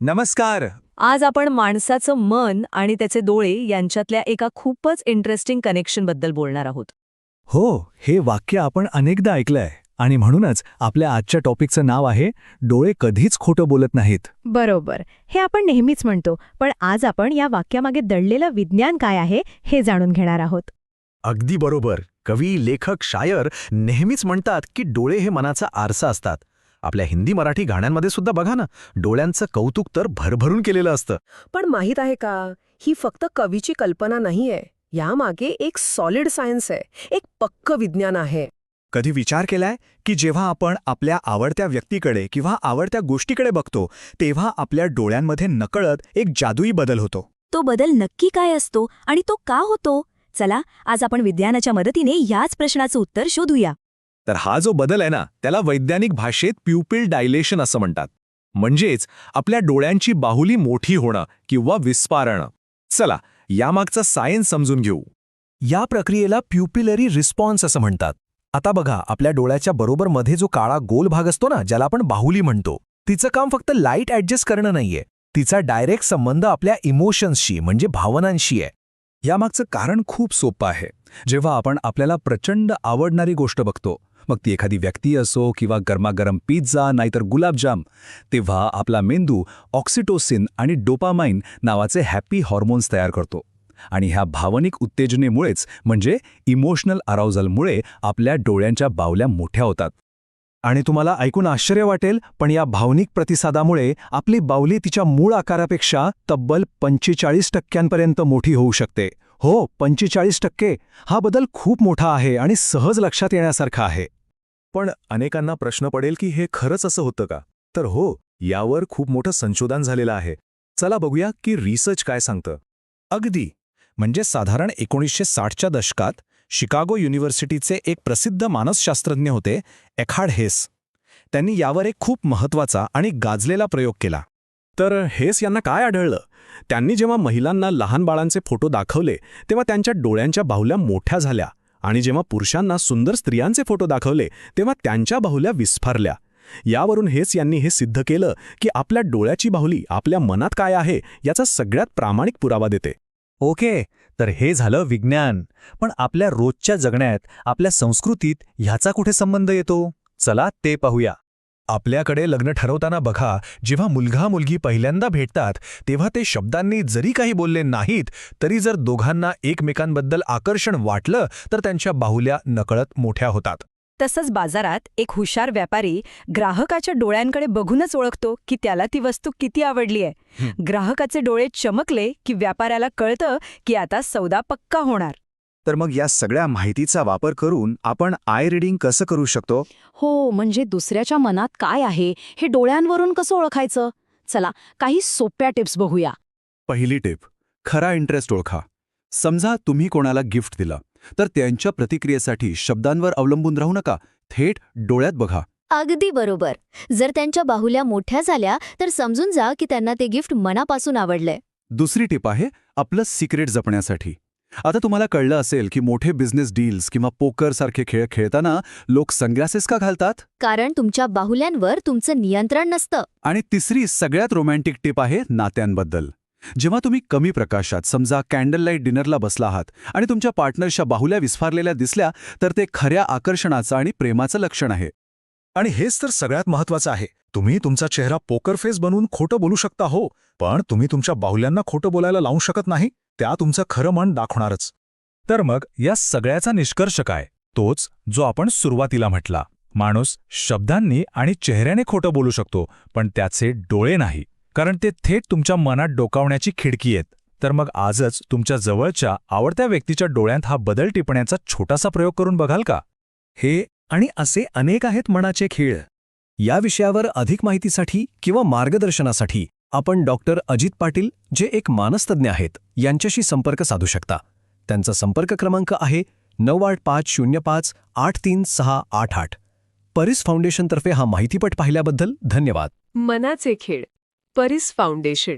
नमस्कार. आज आपण माणसाचं मन आणि त्याचे डोळे यांच्यातल्या एका खूपच इंटरेस्टिंग कनेक्शनबद्दल बोलणार आहोत. हो, हे वाक्य आपण अनेकदा ऐकलंय आणि म्हणूनच आपल्या आजच्या टॉपिकचं नाव आहे डोळे कधीच खोटं बोलत नाहीत. बरोबर. हे आपण नेहमीच म्हणतो, पण आज आपण या वाक्यामागे दडलेलं विज्ञान काय आहे हे जाणून घेणार आहोत. अगदी बरोबर. कवी, लेखक, शायर नेहमीच म्हणतात की डोळे हे मनाचा आरसा असतात. आपल्या हिंदी मराठी गाण्यांमध्ये सुद्धा बघा ना, डोळ्यांचं कौतुक तर भरभरून केलेलं असतं. पण माहीत आहे का, ही फक्त कवीची कल्पना नाहीये. यामागे एक सॉलिड सायन्स आहे, एक पक्क विज्ञान आहे. कधी विचार केलाय की जेव्हा आपण आपल्या आवडत्या व्यक्तीकडे किंवा आवडत्या गोष्टीकडे बघतो तेव्हा आपल्या डोळ्यांमध्ये नकळत एक जादुई बदल होतो. तो बदल नक्की काय असतो आणि तो का होतो? चला, आज आपण विज्ञानाच्या मदतीने याच प्रश्नाचं उत्तर शोधूया. तर हा जो बदल आहे ना, त्याला वैज्ञानिक भाषेत प्युपिल डायलेशन असं म्हणतात. म्हणजेच आपल्या डोळ्यांची बाहुली मोठी होणं किंवा विस्फारणं. चला, यामागचा सायन्स समजून घेऊ. या प्रक्रियेला प्युपिलरी रिस्पॉन्स असं म्हणतात. आता बघा, आपल्या डोळ्याच्या बरोबर मध्ये जो काळा गोल भाग असतो ना, ज्याला आपण बाहुली म्हणतो, तिचं काम फक्त लाईट ॲडजस्ट करणं नाहीये. तिचा डायरेक्ट संबंध आपल्या इमोशन्सशी म्हणजे भावनांशी आहे. यामागचं कारण खूप सोपं आहे. जेव्हा आपण आपल्याला प्रचंड आवडणारी गोष्ट बघतो, मग ती एखादी व्यक्ती असो किंवा गरमागरम पिझ्झा नाहीतर गुलाबजाम, तेव्हा आपला मेंदू ऑक्सिटोसिन आणि डोपामाइन नावाचे हॅपी हॉर्मोन्स तयार करतो. आणि ह्या भावनिक उत्तेजनेमुळेच म्हणजे इमोशनल अराउझलमुळे आपल्या डोळ्यांच्या बावल्या मोठ्या होतात. आणि तुम्हाला ऐकून आश्चर्य वाटेल, पण या भावनिक प्रतिसादामुळे आपली बावली तिच्या मूळ आकारापेक्षा तब्बल 45% मोठी होऊ शकते. हो, 45%. हा बदल खूप मोठा आहे आणि सहज लक्षात येण्यासारखा आहे. पण अनेकांना प्रश्न पडेल की हे खरंच असं होतं का? तर हो, यावर खूप मोठं संशोधन झालेलं आहे. चला बघूया की रिसर्च काय सांगतं. अगदी म्हणजे साधारण 1960च्या दशकात शिकागो युनिव्हर्सिटीचे एक प्रसिद्ध मानसशास्त्रज्ञ होते, एखार्ड हेस. त्यांनी यावर एक खूप महत्त्वाचा आणि गाजलेला प्रयोग केला. तर हेस यांना काय आढळलं? त्यांनी जेव्हा महिलांना लहान बाळांचे फोटो दाखवले तेव्हा त्यांच्या डोळ्यांच्या बाहुल्या मोठ्या झाल्या आणि जेव्हा पुरुषांना सुंदर स्त्रियांचे फोटो दाखवले तेव्हा त्यांच्या बाहुल्या विस्फारल्या. यावरून हेस यांनी हे सिद्ध केलं की आपल्या डोळ्याची बाहुली आपल्या मनात काय आहे याचा सगळ्यात प्रामाणिक पुरावा देते. ओके, तर हे झालं विज्ञान. पण आपल्या रोजच्या जगण्यात, आपल्या संस्कृतीत ह्याचा कुठे संबंध येतो? चला ते पाहूया. आपल्याकडे लग्न ठरवताना बघा, जेव्हा मुलगा मुलगी पहिल्यांदा भेटतात तेव्हा ते शब्दांनी जरी काही बोलले नाहीत तरी जर दोघांना एकमेकांबद्दल आकर्षण वाटलं तर त्यांच्या बाहुल्या नकळत मोठ्या होतात. तसंच बाजारात एक हुशार व्यापारी ग्राहकाच्या डोळ्यांकडे बघूनच ओळखतो की त्याला ती वस्तू किती आवडली आहे. ग्राहकाचे डोळे चमकले की व्यापाऱ्याला कळतं की आता सौदा पक्का होणार. तर मग या सगळ्या माहितीचा वापर करून आपण आय रीडिंग कसं करू शकतो? हो, म्हणजे दुसऱ्याच्या मनात काय आहे हे डोळ्यांवरून कसं ओळखायचं? चला, काही सोप्या टिप्स बघूया. पहिली टिप, खरा इंटरेस्ट ओळखा. समजा तुम्ही कोणाला गिफ्ट दिलं तर त्यांच्या प्रतिक्रियेसाठी शब्दांवर अवलंबून राहू नका, थेट डोळ्यात बघा. अगदी बरोबर. जर त्यांच्या बाहुल्या मोठ्या झाल्या तर समजून जा की त्यांना ते गिफ्ट मनापासून आवडलंय. दुसरी टिप आहे आपलं सिक्रेट जपण्यासाठी. आता तुम्हाला कळलं असेल की मोठे बिझनेस डील्स किंवा पोकर सारखे खेळ खेळताना लोक सनग्लासेस का घालतात? कारण तुमच्या बाहुल्यांवर तुमचं नियंत्रण नसतं. आणि तिसरी सगळ्यात रोमॅन्टिक टिप आहे नात्यांबद्दल. जेव्हा तुम्ही कमी प्रकाशात, समजा कॅन्डल लाईट डिनरला बसला आहात आणि तुमच्या पार्टनरच्या बाहुल्या विस्फारलेल्या दिसल्या तर ते खऱ्या आकर्षणाचं आणि प्रेमाचं लक्षण आहे. आणि हेच तर सगळ्यात महत्त्वाचं आहे. तुम्ही तुमचा चेहरा पोकर फेस बनवून खोटं बोलू शकता, हो, पण तुम्ही तुमच्या बाहुल्यांना खोटं बोलायला लावू शकत नाही. त्या तुमचं खरं मन दाखवणारच. तर मग या सगळ्याचा निष्कर्ष काय? तोच जो आपण सुरुवातीला म्हटला. माणूस शब्दांनी आणि चेहऱ्याने खोटं बोलू शकतो, पण त्याचे डोळे नाही, कारण ते थेट तुमच्या मनात डोकावण्याची खिडकी आहेत. तर मग आजच तुमच्या जवळच्या आवडत्या व्यक्तीच्या डोळ्यात हा बदल टिपण्याचा छोटासा प्रयोग करून बघाल का? हे आणि असे अनेक आहेत मनाचे खेळ. या विषयावर अधिक माहितीसाठी किंवा मार्गदर्शनासाठी आपण डॉक्टर अजित पाटील, जे एक मानसतज्ञ आहेत, यांच्याशी संपर्क साधू शकता. त्यांचा संपर्क क्रमांक आहे 9850583688. परिस फाउंडेशनतर्फे हा माहितीपट पाहिल्याबद्दल धन्यवाद. मनाचे खेळ, परिस फाउंडेशन.